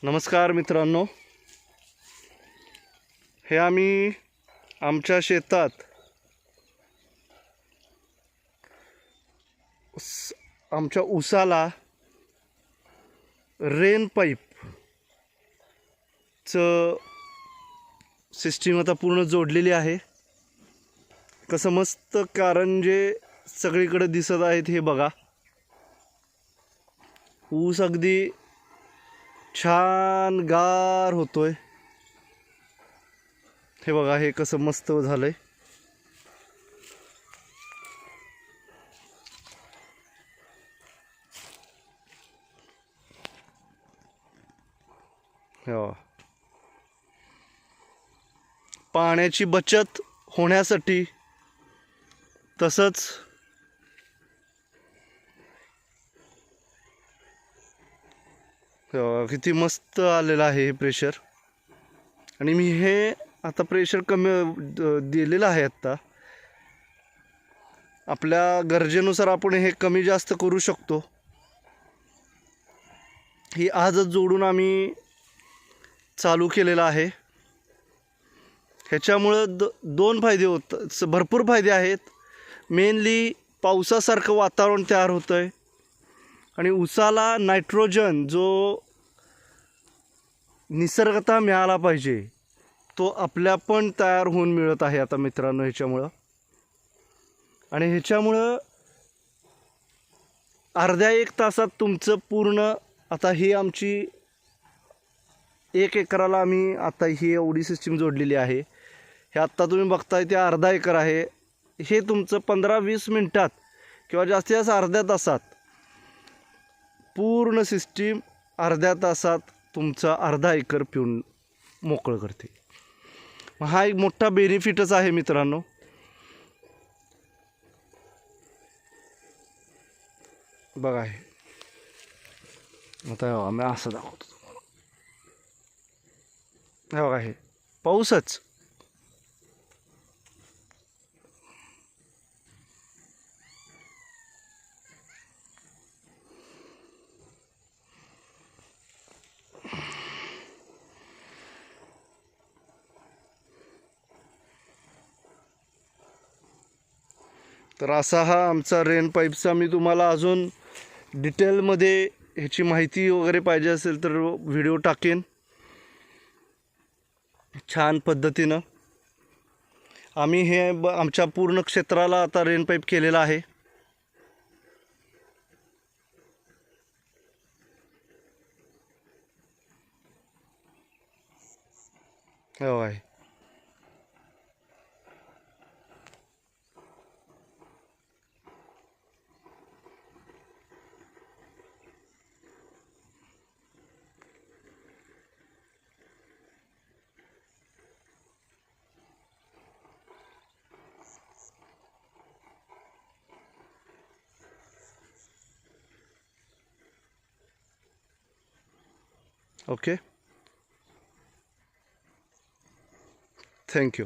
नमस्कार मित्रांनो, हे आम्ही आमच्या शेतात आमच्या ऊसाला रेन पाईपचं सिस्टीम आता पूर्ण जोडलेली आहे. कसं मस्त कारंजे सगळीकडे दिसत आहेत. हे बघा, ऊस अगदी छान गार होतोय. हे बघा, हे कसं मस्त झालंय. हो, पाण्याची बचत होण्यासाठी तसंच किती मस्त आलेलं आहे हे प्रेशर. आणि मी हे आता प्रेशर कमी दिलेलं आहे. आत्ता आपल्या गरजेनुसार आपण हे कमी जास्त करू शकतो. ही आजच जोडून आम्ही चालू केलेलं आहे. ह्याच्यामुळं दोन फायदे होतात, भरपूर फायदे आहेत. मेनली पावसासारखं वातावरण तयार होतं आहे आणि ऊसाला नायट्रोजन जो निसर्गतः मिळाला पाहिजे तो आपल्या पण तयार होऊन मिळत आहे आता मित्रांनो ह्याच्यामुळं. आणि ह्याच्यामुळं अर्ध्या एक तासात तुमचं पूर्ण, आता ही आमची 1 एकराला आम्ही आता ही एवढी सिस्टीम जोडलेली आहे. हे आत्ता तुम्ही बघताय ते अर्धा एकर आहे. हे तुमचं 15-20 मिनटात किंवा जास्तीत जास्त अर्ध्या तासात पूर्ण सिस्टीम, अर्ध्या तासात तुमचा अर्धा एकर पिऊन मोकळं करते. हा एक मोठा बेनिफिटच आहे मित्रांनो. बघा, हे आता आम्ही असं दाखवतो तुम्हाला. हे बघा, हे पाऊसच. तर असा हा आमचा रेन पाईपचा, मी तुम्हाला अजून डिटेलमध्ये ह्याची माहिती वगैरे पाहिजे असेल तर व्हिडिओ टाकेन. छान पद्धतीनं आम्ही हे आमच्या पूर्ण क्षेत्राला आता रेन पाईप केलेला आहे. हो आहे. Okay, thank you.